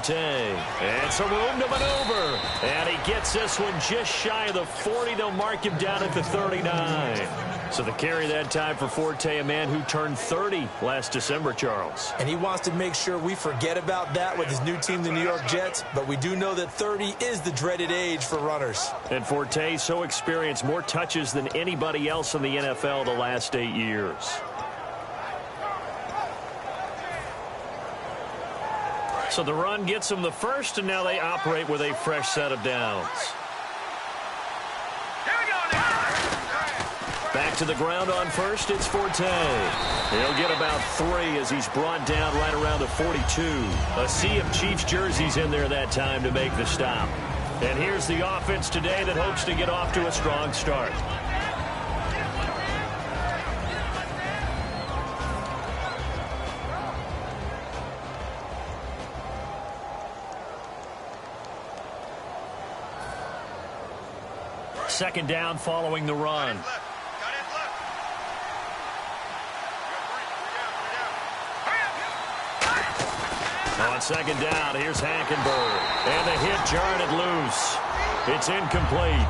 Forte. And some room to maneuver. And he gets this one just shy of the 40. They'll mark him down at the 39. So the carry that time for Forte, a man who turned 30 last December, Charles. And he wants to make sure we forget about that with his new team, the New York Jets. But we do know that 30 is the dreaded age for runners. And Forte, so experienced, more touches than anybody else in the NFL the last 8 years. So the run gets them the first, and now they operate with a fresh set of downs. Back to the ground on first, it's Forte. He'll get about 3 as he's brought down right around the 42. A sea of Chiefs jerseys in there that time to make the stop. And here's the offense today that hopes to get off to a strong start. Second down following the run. On second down, here's Hackenberg. And the hit jarred it loose. It's incomplete.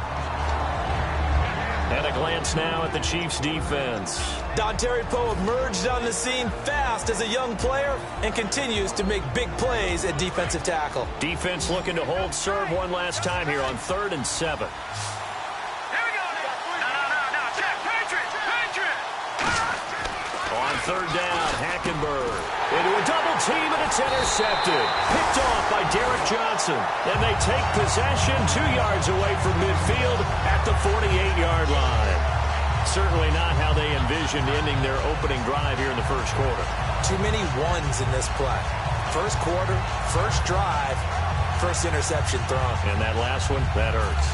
And a glance now at the Chiefs' defense. Dontari Poe emerged on the scene fast as a young player and continues to make big plays at defensive tackle. Defense looking to hold serve one last time here on 3rd and 7. On third down, Hackenberg into a double team, and it's intercepted. Picked off by Derek Johnson. And they take possession 2 yards away from midfield at the 48-yard line. Certainly not how they envisioned ending their opening drive here in the first quarter. Too many ones in this play. First quarter, first drive, first interception thrown. And that last one, that hurts.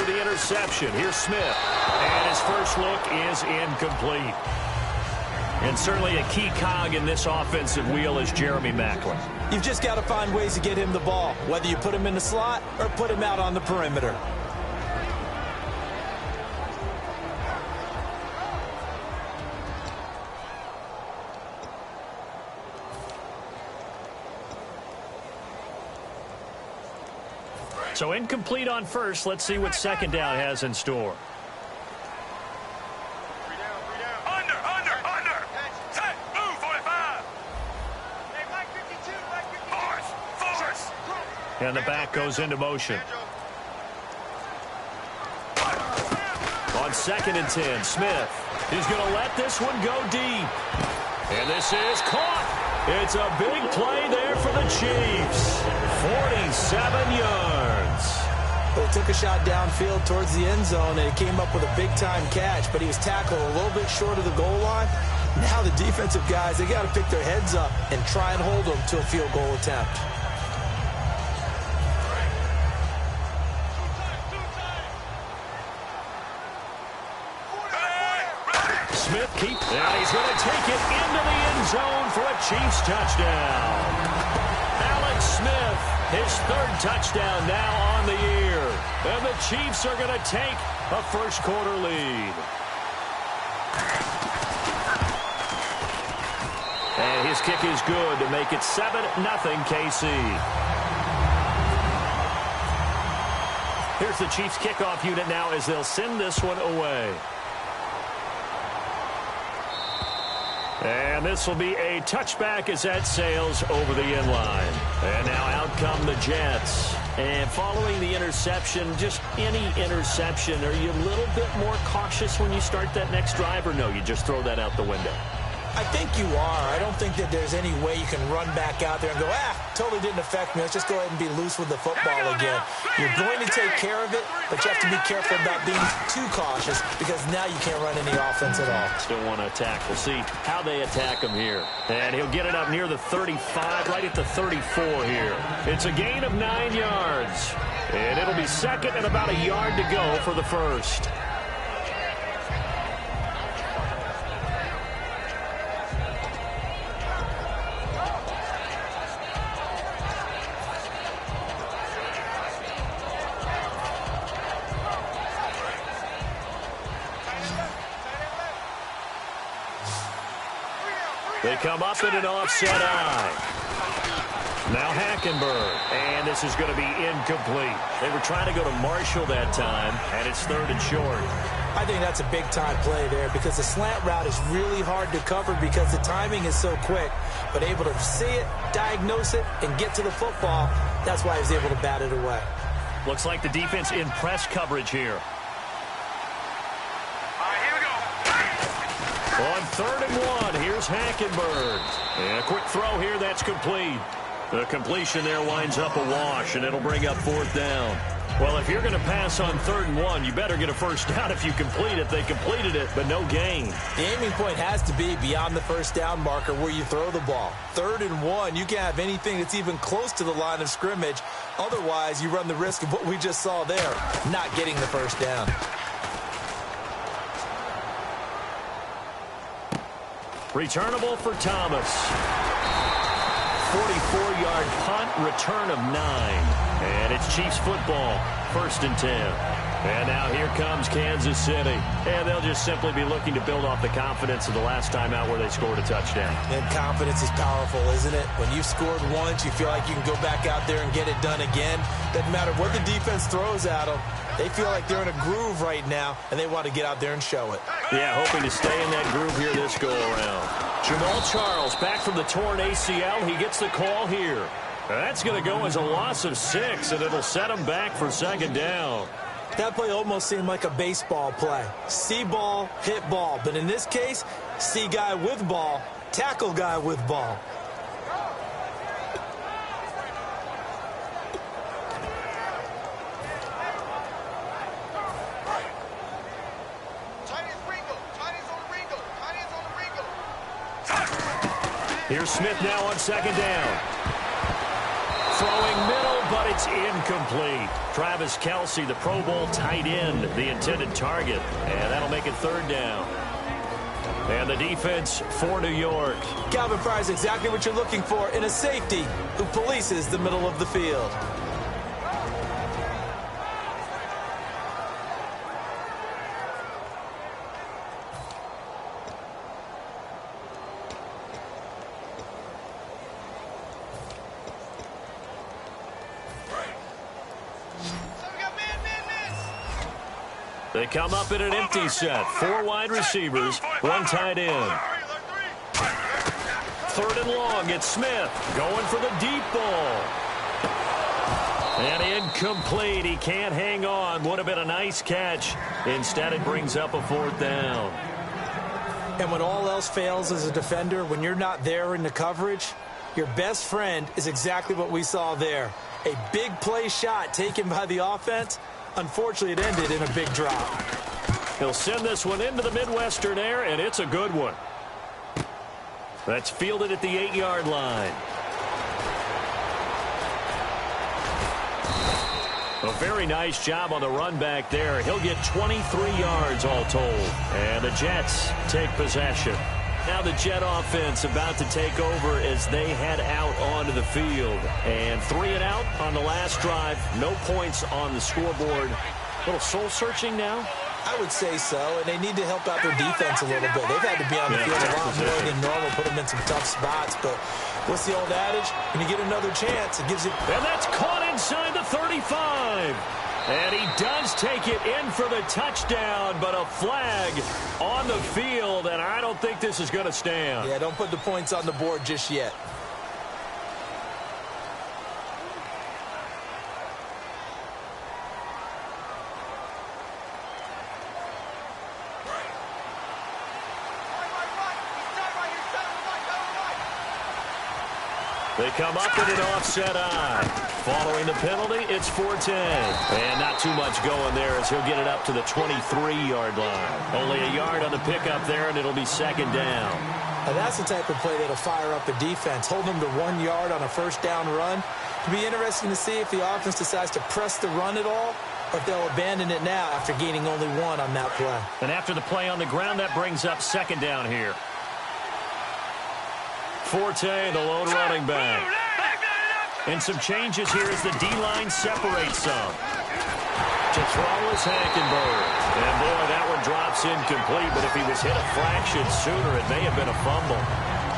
Interception. Here's Smith. And his first look is incomplete. And certainly a key cog in this offensive wheel is Jeremy Maclin. You've just got to find ways to get him the ball, whether you put him in the slot or put him out on the perimeter. So incomplete on first. Let's see what second down has in store. Under. Set, move, 45. Force. And the back goes into motion. On 2nd and 10, Smith is going to let this one go deep. And this is caught. It's a big play there for the Chiefs. 47 yards. They took a shot downfield towards the end zone, and it came up with a big-time catch, but he was tackled a little bit short of the goal line. Now the defensive guys, they got to pick their heads up and try and hold them to a field goal attempt. Smith keeps, and he's going to take it into the end zone for a Chiefs touchdown. Alex Smith, his 3rd touchdown now on the year. And the Chiefs are going to take a first quarter lead. And his kick is good to make it 7-0 KC. Here's the Chiefs kickoff unit now as they'll send this one away. And this will be a touchback as that sails over the end line. And now out come the Jets. And following the interception, just any interception, are you a little bit more cautious when you start that next drive, or no, you just throw that out the window? I think you are. I don't think that there's any way you can run back out there and go, totally didn't affect me. Let's just go ahead and be loose with the football again. You're going to take care of it, but you have to be careful about being too cautious because now you can't run any offense at all. Still want to attack. We'll see how they attack him here. And he'll get it up near the 35, right at the 34 here. It's a gain of 9 yards. And it'll be second and about a yard to go for the first. They come up in an offset eye. Now Hackenberg, and this is going to be incomplete. They were trying to go to Marshall that time, and it's 3rd and short. I think that's a big-time play there because the slant route is really hard to cover because the timing is so quick. But able to see it, diagnose it, and get to the football, that's why he was able to bat it away. Looks like the defense in press coverage here. All right, here we go. On 3rd and 1, here's Hackenberg. And a quick throw here, that's complete. The completion there winds up a wash, and it'll bring up 4th down. Well, if you're going to pass on 3rd and 1, you better get a first down if you complete it. They completed it, but no gain. The aiming point has to be beyond the first down marker where you throw the ball. 3rd and 1, you can't have anything that's even close to the line of scrimmage. Otherwise, you run the risk of what we just saw there, not getting the first down. Returnable for Thomas. 44-yard punt, return of 9. And it's Chiefs football, 1st and 10. And now here comes Kansas City. And they'll just simply be looking to build off the confidence of the last time out where they scored a touchdown. And confidence is powerful, isn't it? When you've scored once, you feel like you can go back out there and get it done again. Doesn't matter what the defense throws at them. They feel like they're in a groove right now, and they want to get out there and show it. Yeah, hoping to stay in that groove here this go-around. Jamal Charles back from the torn ACL. He gets the call here. That's going to go as a loss of 6, and it'll set him back for 2nd down. That play almost seemed like a baseball play. See ball, hit ball. But in this case, see guy with ball, tackle guy with ball. Here's Smith now on 2nd down. Throwing middle, but it's incomplete. Travis Kelce, the Pro Bowl tight end, the intended target. And that'll make it 3rd down. And the defense for New York. Calvin Pryor's exactly what you're looking for in a safety who polices the middle of the field. They come up in an empty set. 4 wide receivers, 1 tight end. 3rd and long, it's Smith going for the deep ball. And incomplete. He can't hang on. Would have been a nice catch. Instead, it brings up a 4th down. And when all else fails as a defender, when you're not there in the coverage, your best friend is exactly what we saw there. A big play shot taken by the offense. Unfortunately, it ended in a big drop. He'll send this one into the Midwestern air, and it's a good one. That's fielded at the 8-yard line. A very nice job on the run back there. He'll get 23 yards all told. And the Jets take possession. Now the Jet offense about to take over as they head out onto the field. And 3 and out on the last drive. No points on the scoreboard. A little soul-searching now? I would say so, and they need to help out their defense a little bit. They've had to be on the field a lot more than normal, put them in some tough spots. But what's the old adage? When you get another chance, it gives you... And that's caught inside the 35. And he does take it in for the touchdown, but a flag on the field, and I don't think this is going to stand. Yeah, don't put the points on the board just yet. They come up in an offset eye. Following the penalty, it's 4-10. And not too much going there as he'll get it up to the 23-yard line. Only a yard on the pickup there, and it'll be 2nd down. Now that's the type of play that'll fire up a defense. Hold them to 1 yard on a first down run. It'll be interesting to see if the offense decides to press the run at all, or if they'll abandon it now after gaining only 1 on that play. And after the play on the ground, that brings up 2nd down here. Forte, the lone running back. And some changes here as the D-line separates some. To throw is Hackenberg. And, boy, that one drops incomplete, but if he was hit a fraction sooner, it may have been a fumble.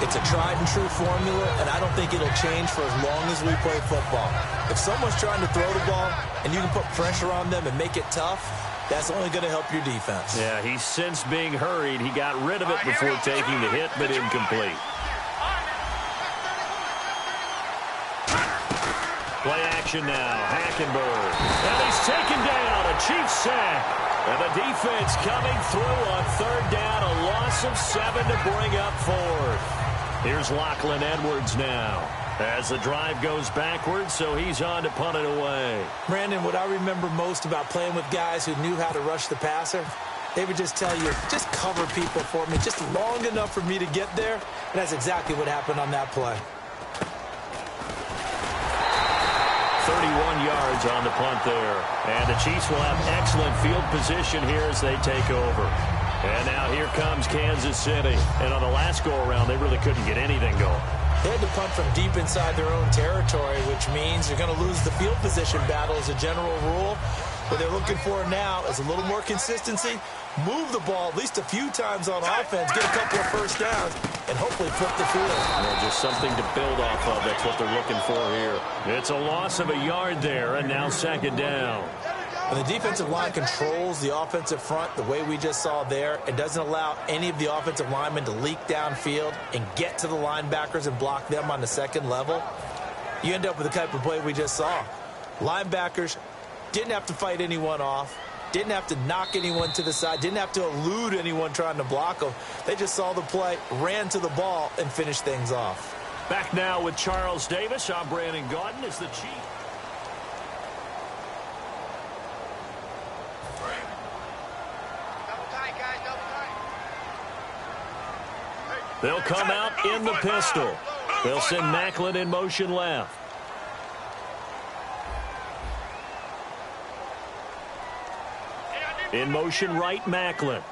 It's a tried-and-true formula, and I don't think it'll change for as long as we play football. If someone's trying to throw the ball and you can put pressure on them and make it tough, that's only going to help your defense. Yeah, he's since being hurried. He got rid of it before taking the hit, but incomplete. Play action now. Hackenberg. And he's taken down. A Chiefs sack. And the defense coming through on third down. A loss of 7 to bring up fourth. Here's Lachlan Edwards now. As the drive goes backwards, so he's on to punt it away. Brandon, what I remember most about playing with guys who knew how to rush the passer, they would just tell you, just cover people for me, just long enough for me to get there. And that's exactly what happened on that play. 31 yards on the punt there. And the Chiefs will have excellent field position here as they take over. And now here comes Kansas City. And on the last go-around, they really couldn't get anything going. They had to punt from deep inside their own territory, which means they're going to lose the field position battle as a general rule. What they're looking for now is a little more consistency, move the ball at least a few times on offense, get a couple of first downs, and hopefully flip the field. Well, just something to build off of. That's what they're looking for here. It's a loss of a yard there, and now second down. When the defensive line controls the offensive front the way we just saw there, it doesn't allow any of the offensive linemen to leak downfield and get to the linebackers and block them on the second level. You end up with the type of play we just saw. Linebackers didn't have to fight anyone off, didn't have to knock anyone to the side, didn't have to elude anyone trying to block them. They just saw the play, ran to the ball, and finished things off. Back now with Charles Davis. I'm Brandon Gaudin as the Chief. They'll come out in the pistol. They'll send Macklin in motion left. In motion right, Macklin.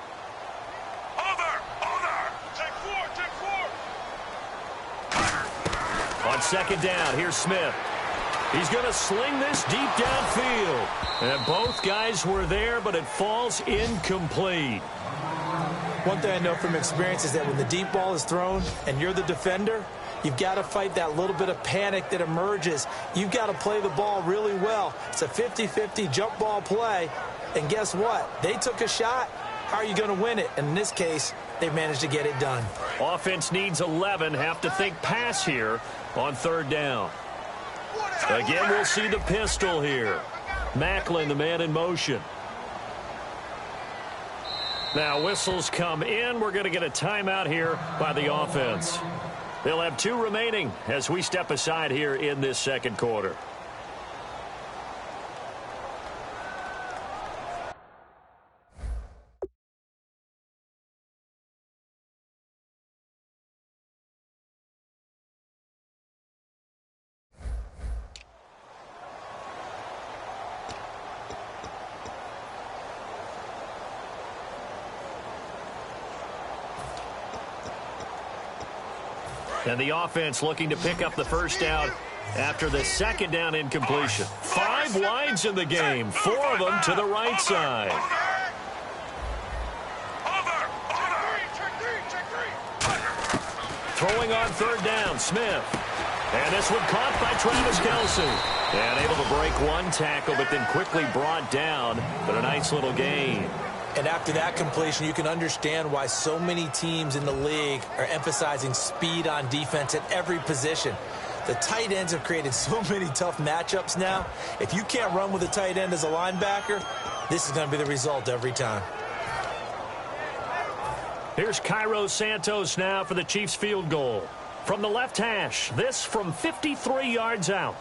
On second down, here's Smith. He's going to sling this deep downfield. And both guys were there, but it falls incomplete. One thing I know from experience is that when the deep ball is thrown and you're the defender, you've got to fight that little bit of panic that emerges. You've got to play the ball really well. It's a 50-50 jump ball play. And guess what? They took a shot. How are you going to win it? And in this case, they managed to get it done. Offense needs 11. Have to think pass here on third down. Again, we'll see the pistol here. Macklin, the man in motion. Now, whistles come in. We're going to get a timeout here by the offense. They'll have 2 remaining as we step aside here in this second quarter. And the offense looking to pick up the first down after the second down incompletion. 5 wides in the game, 4 of them to the right side. Throwing on third down, Smith. And this one caught by Travis Kelce. And able to break one tackle, but then quickly brought down. But a nice little gain. And after that completion, you can understand why so many teams in the league are emphasizing speed on defense at every position. The tight ends have created so many tough matchups now. If you can't run with a tight end as a linebacker, this is going to be the result every time. Here's Cairo Santos now for the Chiefs field goal. From the left hash, this from 53 yards out.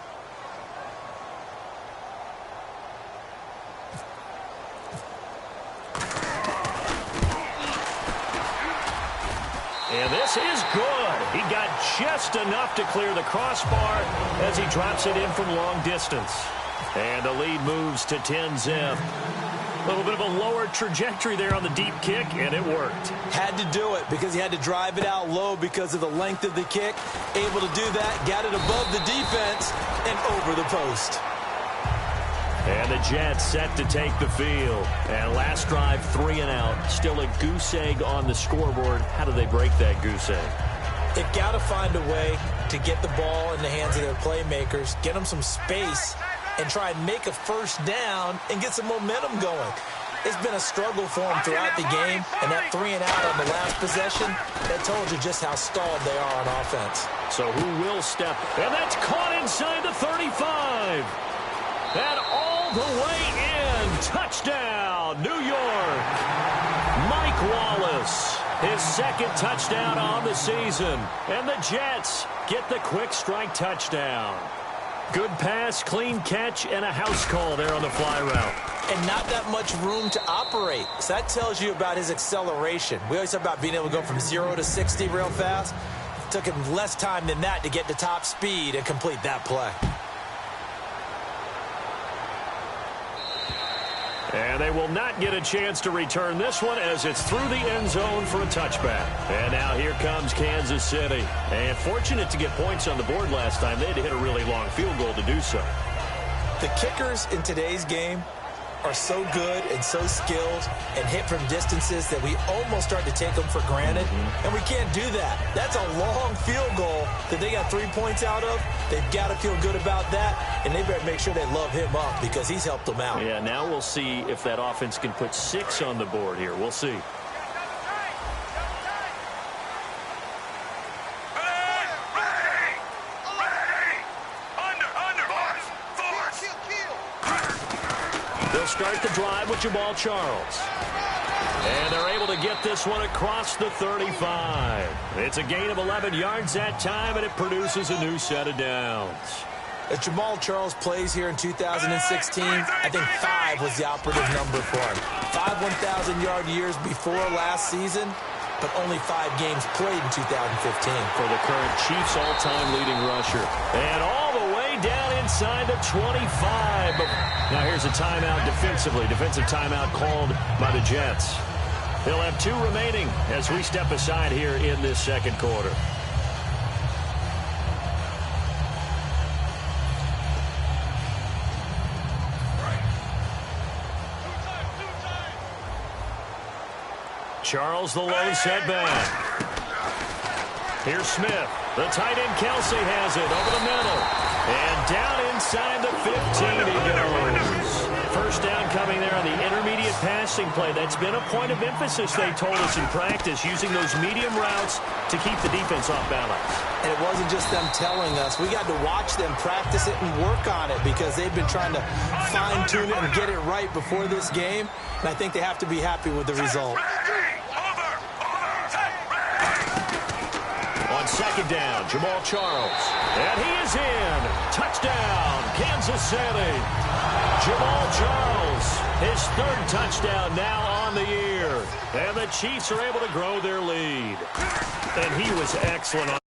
And this is good. He got just enough to clear the crossbar as he drops it in from long distance. And the lead moves to 10-zip. A little bit of a lower trajectory there on the deep kick, and it worked. Had to do it because he had to drive it out low because of the length of the kick. Able to do that, got it above the defense and over the post. And the Jets set to take the field. And last drive, 3 and out. Still a goose egg on the scoreboard. How do they break that goose egg? They've got to find a way to get the ball in the hands of their playmakers, get them some space, and try and make a first down and get some momentum going. It's been a struggle for them throughout the game, and that 3-and-out on the last possession, that told you just how stalled they are on offense. So who will step? And that's caught inside the 35. And all the way in. Touchdown, New York. Mike Wallace, his second touchdown on the season. And the Jets get the quick strike touchdown. Good pass, clean catch, and a house call there on the fly route. And not that much room to operate. So that tells you about his acceleration. We always talk about being able to go from 0 to 60 real fast. It took him less time than that to get to top speed and complete that play. And they will not get a chance to return this one as it's through the end zone for a touchback. And now here comes Kansas City. And fortunate to get points on the board last time. They had to hit a really long field goal to do so. The kickers in today's game are so good and so skilled and hit from distances that we almost start to take them for granted. And we can't do that. That's a long field goal that they got 3 points out of. They've got to feel good about that, and they better make sure they love him up because he's helped them out. Yeah, now we'll see if that offense can put 6 on the board here. We'll see. They'll start the drive with Jamal Charles. And they're able to get this one across the 35. It's a gain of 11 yards that time, and it produces a new set of downs. As Jamal Charles plays here in 2016, I think 5 was the operative number for him. 5 1,000-yard years before last season, but only 5 games played in 2015. For the current Chiefs all-time leading rusher. And all the way down inside the 25. Now here's a timeout defensively. Defensive timeout called by the Jets. They'll have 2 remaining as we step aside here in this second quarter. Charles, the lone setback. Here's Smith. The tight end Kelsey has it over the middle. And down inside the 15 he goes. First down coming there on the intermediate passing play. That's been a point of emphasis, they told us in practice, using those medium routes to keep the defense off balance. And it wasn't just them telling us. We got to watch them practice it and work on it because they've been trying to fine-tune it and get it right before this game. And I think they have to be happy with the result. On second down, Jamal Charles. And he is in. Touchdown, Kansas City. Jamal Charles, his 3rd touchdown now on the year. And the Chiefs are able to grow their lead. And he was excellent on